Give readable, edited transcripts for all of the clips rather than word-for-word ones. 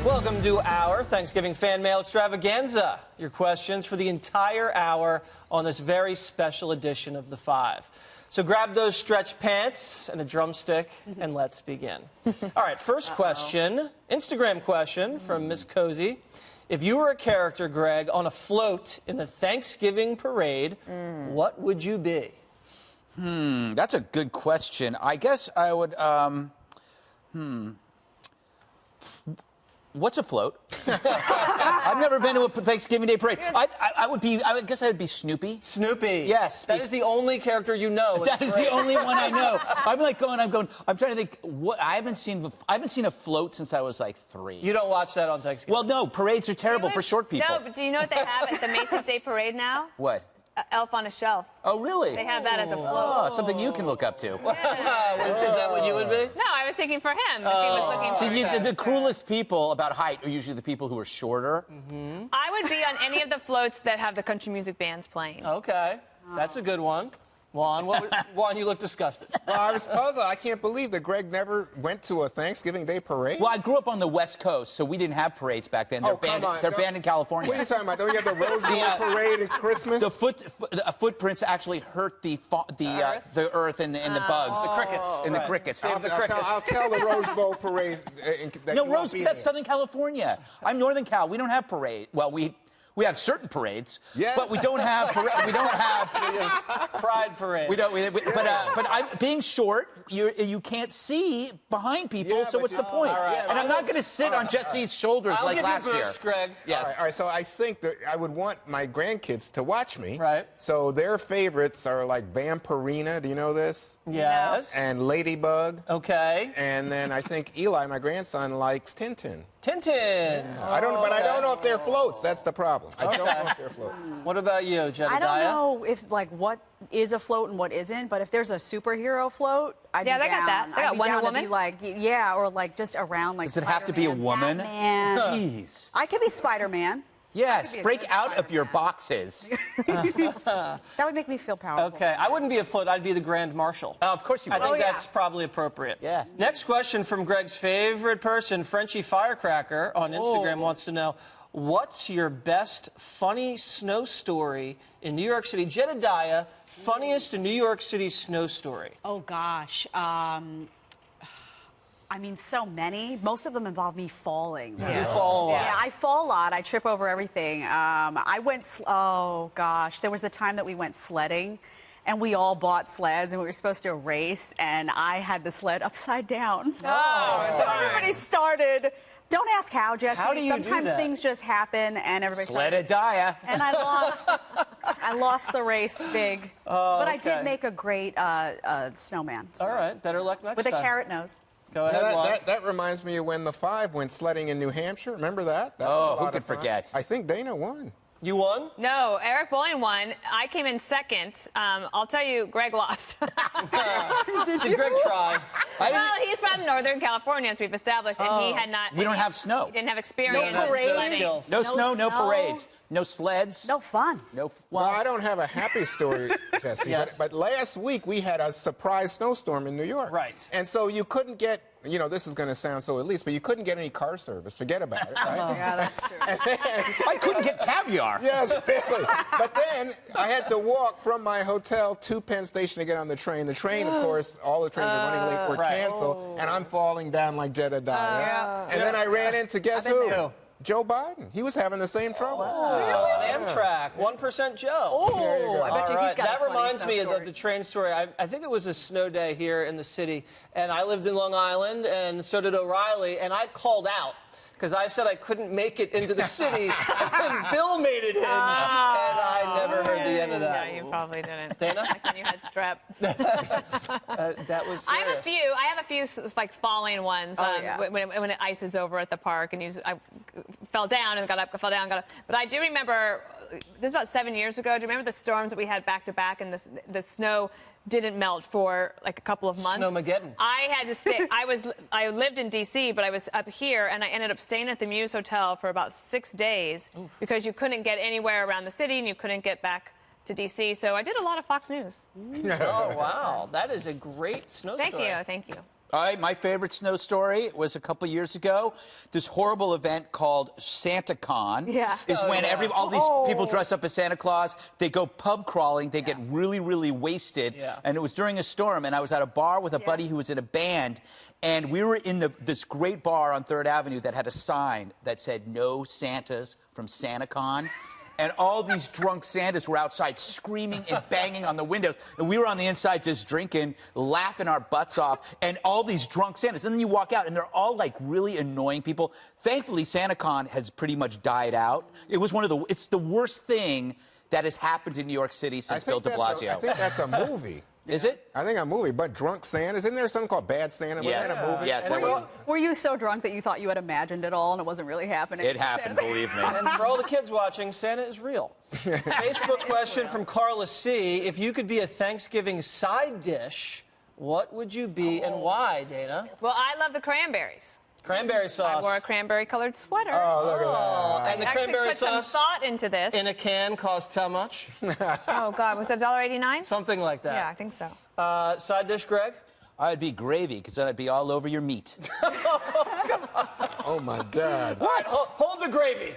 Welcome to our Thanksgiving Fan Mail Extravaganza. Your questions for the entire hour on this very special edition of The Five. So grab those stretch pants and a drumstick, and let's begin. All right, first question, Instagram question from Miss Cozy. If you were a character, Greg, on a float in the Thanksgiving parade, what would you be? That's a good question. I guess I would, What's a float? I've never been to a Thanksgiving Day parade. I guess I would be Snoopy. Snoopy. Yes. That is the only character you know. That is the only one I know. I'm trying to think, I haven't seen a float since I was like 3. You don't watch that on Thanksgiving? Well, no, parades are terrible for short people. No, but do you know what they have at the Macy's Day Parade now? What? Elf on a Shelf. Oh, really? They have that as a float. Oh, something you can look up to. Is that what you would be? No, I was thinking for him. If he was looking for See, the cruelest people about height are usually the people who are shorter. I would be on any of the floats that have the country music bands playing. Okay, that's a good one. Juan, Juan, you look disgusted. Well, I was puzzled. I can't believe that Greg never went to a Thanksgiving Day parade. Well, I grew up on the West Coast, so we didn't have parades back then. They're banned in California. What are you talking about? Don't you have the Rose Bowl parade at Christmas? The footprints actually hurt the earth and the bugs. The crickets. And the crickets. I'll tell the Rose Bowl parade. That's Southern California. I'm Northern Cal. We don't have parade. Well, we have certain parades, but we don't have Pride parade. But I'm being short. You can't see behind people, so what's the point? Right. And I'm not going to sit on Jesse's shoulders like last year. I'll give you a boost, Greg. Yes. All right, so I think that I would want my grandkids to watch me. Right. So their favorites are like Vampirina. Do you know this? Yes. And Ladybug. Okay. And then I think Eli, my grandson, likes Tintin. Tintin. I don't know if they're floats. That's the problem. I don't know if they're floats. What about you, Jedediah? I don't know if what is a float and what isn't, but if there's a superhero float, I'd be down. they got that. They got Wonder Woman. To be like, yeah, or like just around like. Does it have to be a woman? Batman. Jeez. I could be Spider-Man. Yes, break out of your boxes. That would make me feel powerful. Okay, I wouldn't be a float. I'd be the Grand Marshal. Of course you would. I think that's probably appropriate. Yeah. Next question from Greg's favorite person, Frenchie Firecracker on Instagram wants to know, what's your best funny snow story in New York City? Jedediah, funniest New York City snow story. Oh gosh. I mean, so many. Most of them involve me falling. You fall a lot. Yeah, I fall a lot. I trip over everything. Oh gosh, there was the time that we went sledding, and we all bought sleds, and we were supposed to race, and I had the sled upside down. Oh, so everybody started. Don't ask how, Jesse. How do you Sometimes do that? things just happen, and everybody started. Jedediah. And I lost. I lost the race big. But I did make a great snowman. So. All right, better luck next With time. a carrot nose. Go ahead, Juan. That reminds me of when the Five went sledding in New Hampshire. Remember that? That was a Oh, lot who of could fun. forget? I think Dana won. You won? No, Eric Boyne won. I came in second. I'll tell you, Greg lost. Did Greg try? Well, he's from Northern California, as we've established, and he had not. We don't have snow. He didn't have experience. No in parades. sledding. skills. No snow, no snow. parades, no sleds. No fun. Well, I don't have a happy story, Jesse, Yes. but last week we had a surprise snowstorm in New York. Right. And so you couldn't get, this is going to sound so elitist, but you couldn't get any car service. Forget about it, right? Yeah, that's true. And then, I couldn't get caviar. yes, really. But then I had to walk from my hotel to Penn Station to get on the train. The train, of course, all the trains were running late, were canceled, and I'm falling down like Jedediah. And then I ran into, guess who? Joe Biden. He was having the same trouble. On Amtrak, 1% Joe. There you go. I bet you All he's right, got a that funny reminds snow me story. of the train story. I think it was a snow day here in the city, and I lived in Long Island, and so did O'Reilly, and I called out because I said I couldn't make it into the city, and Bill made it in, and I never heard the end of that. Yeah, you probably didn't. Dana? Like when you had strep. That was serious. I have a few like falling ones yeah. when it ices over at the park, and I fell down and got up, fell down, got up. But I do remember, this is about 7 years ago. Do you remember the storms that we had back to back, and the snow didn't melt for like a couple of months? Snowmageddon. I had to stay. I lived in D.C., but I was up here, and I ended up staying at the Muse Hotel for about 6 days because you couldn't get anywhere around the city, and you couldn't get back to D.C. So I did a lot of Fox News. Oh, wow. That is a great snow story. Thank you. All right, my favorite snow story was a couple years ago. This horrible event called SantaCon is when all these people dress up as Santa Claus. They go pub crawling. They get really, really wasted. And it was during a storm, and I was at a bar with a buddy who was in a band, and we were in this great bar on 3rd Avenue that had a sign that said, "No Santas from SantaCon." And all these drunk Santas were outside screaming and banging on the windows. And we were on the inside just drinking, laughing our butts off. And all these drunk Santas. And then you walk out, and they're all, like, really annoying people. Thankfully, SantaCon has pretty much died out. It was it's the worst thing that has happened to New York City since Bill de Blasio. I think that's a movie. Is it? I think a movie, but Drunk Santa. Isn't there something called Bad Santa? Yes. Was that a movie? Yes. Were you so drunk that you thought you had imagined it all and it wasn't really happening? It happened, believe me. And for all the kids watching, Santa is real. Facebook question from Carla C. If you could be a Thanksgiving side dish, what would you be and why, Dana? Well, I love the cranberries. Cranberry sauce. I wore a cranberry-colored sweater. Oh, look at that. And the I cranberry actually put sauce some thought into this. in a can costs how much? Oh, God, was that $1.89? Something like that. Yeah, I think so. Side dish, Greg? I'd be gravy, because then I'd be all over your meat. Oh, my God. What? Hold the gravy.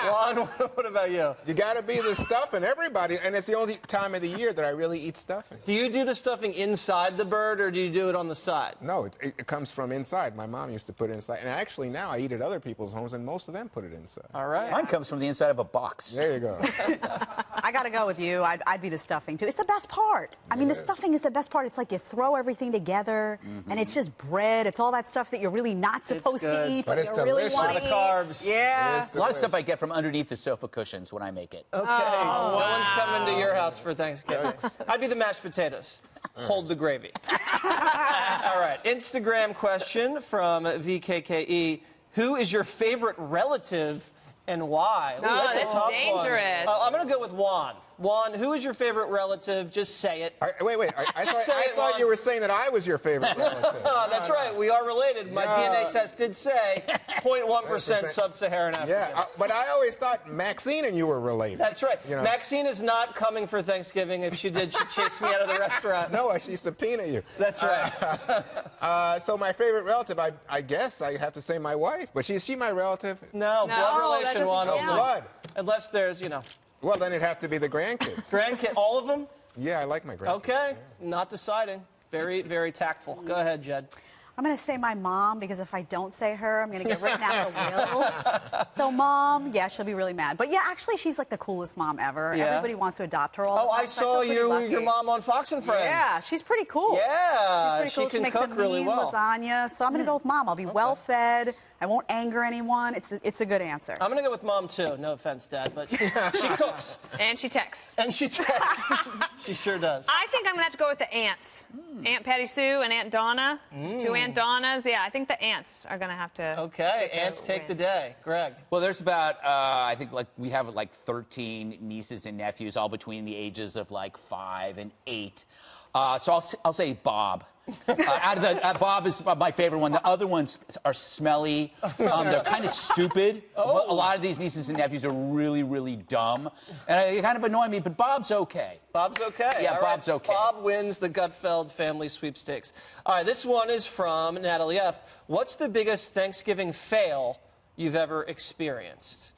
Juan, what about you? You got to be the stuffing, everybody. And it's the only time of the year that I really eat stuffing. Do you do the stuffing inside the bird, or do you do it on the side? No, it comes from inside. My mom used to put it inside. And actually, now I eat at other people's homes, and most of them put it inside. All right. Mine comes from the inside of a box. There you go. I got to go with you. I'd be the stuffing, too. It's the best part. I mean, the stuffing is the best part. It's like you throw everything together, and it's just bread. It's all that stuff that you're really not supposed to eat, but it's you really delicious. want A lot to of eat. carbs. Yeah. A lot of stuff I get from underneath the sofa cushions when I make it. Okay. No one's coming to your house for Thanksgiving. I'd be the mashed potatoes. Hold the gravy. All right. Instagram question from VKKE. Who is your favorite relative and why? Ooh, that's a that's tough dangerous. one. I'm going to go with Juan. Juan, who is your favorite relative? Just say it. Wait. I Just say it, thought Juan. you were saying that I was your favorite relative. That's right. We are related. My DNA test did say 0.1% sub-Saharan African. Yeah, but I always thought Maxine and you were related. That's right. You know? Maxine is not coming for Thanksgiving. If she did, she'd chase me out of the restaurant. No, she subpoena you. That's right. So my favorite relative, I guess I have to say my wife, but is she my relative? No, blood that relation, doesn't Juan. count. Blood. Unless there's, Well, then it'd have to be the grandkids. grandkid, all of them? Yeah, I like my grandkids. Okay, not deciding. Very, very tactful. Go ahead, Jed. I'm going to say my mom, because if I don't say her, I'm going to get written out of the will. So mom, yeah, she'll be really mad. But yeah, actually, she's like the coolest mom ever. Yeah. Everybody wants to adopt her all the Oh, time. I so saw feel pretty lucky. your mom on Fox and Friends. Yeah, she's pretty cool. Yeah, She's pretty cool. she can makes cook a really mean well. lasagna. So I'm going to go with mom. I'll be well fed. I won't anger anyone. It's a good answer. I'm going to go with mom, too. No offense, Dad, but she cooks. And she texts. And she texts. She sure does. I think I'm going to have to go with the aunts. Aunt Patty Sue and Aunt Donna. Two Aunt Donnas. Yeah, I think the aunts are going to have to. Okay, aunts take the day. Greg. Well, there's about, I think, we have 13 nieces and nephews, all between the ages of 5 and 8. So I'll say Bob. Bob is my favorite one. The other ones are smelly. They're kind of stupid. A lot of these nieces and nephews are really, really dumb. And they kind of annoy me, but Bob's okay. Bob's okay. Yeah, All Bob's okay. Bob wins the Gutfeld family sweepstakes. All right, this one is from Natalie F. What's the biggest Thanksgiving fail you've ever experienced?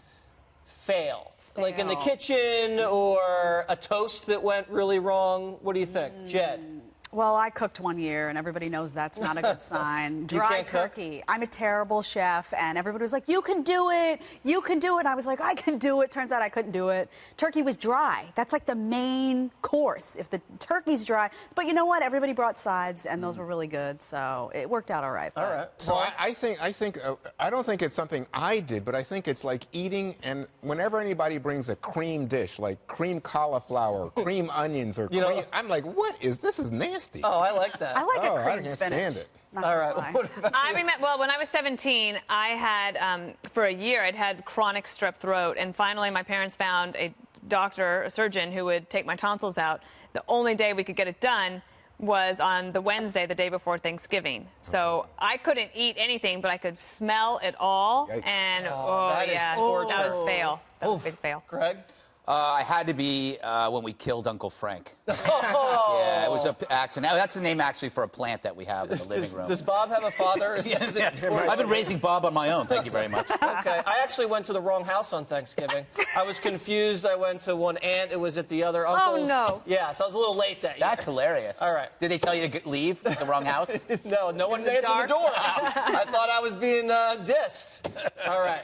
Fail. Like in the kitchen or a toast that went really wrong? What do you think? Jed? Well, I cooked one year, and everybody knows that's not a good sign. Dry can't cook? turkey. I'm a terrible chef, and everybody was like, you can do it. You can do it. And I was like, I can do it. Turns out I couldn't do it. Turkey was dry. That's like the main course, if the turkey's dry. But you know what? Everybody brought sides, and those were really good, so it worked out all right. All right. So I don't think it's something I did, but I think it's like eating, and whenever anybody brings a cream dish, like cream cauliflower, cream onions, or cream, I'm like, what is this? Is nasty. Oh, I like that. I like a I cream can't spinach. stand it. Not All gonna right. lie. What about I remember, well, when I was 17, I had, for a year, I'd had chronic strep throat. And finally, my parents found a doctor, a surgeon, who would take my tonsils out. The only day we could get it done was on the Wednesday, the day before Thanksgiving. So I couldn't eat anything, but I could smell it all. Yikes. And, that is yeah, torture. that was fail. That was a big fail. Greg? I had to be when we killed Uncle Frank. Oh. Yeah, it was an accident. Now, that's the name actually for a plant that we have in the living room. Does Bob have a father? I've been raising Bob on my own. Thank you very much. Okay. I actually went to the wrong house on Thanksgiving. I was confused. I went to one aunt. It was at the other uncle's. Oh, no. Yeah, so I was a little late that year. That's hilarious. All right. Did they tell you to leave the wrong house? No one answered the door. I thought I was being dissed. All right.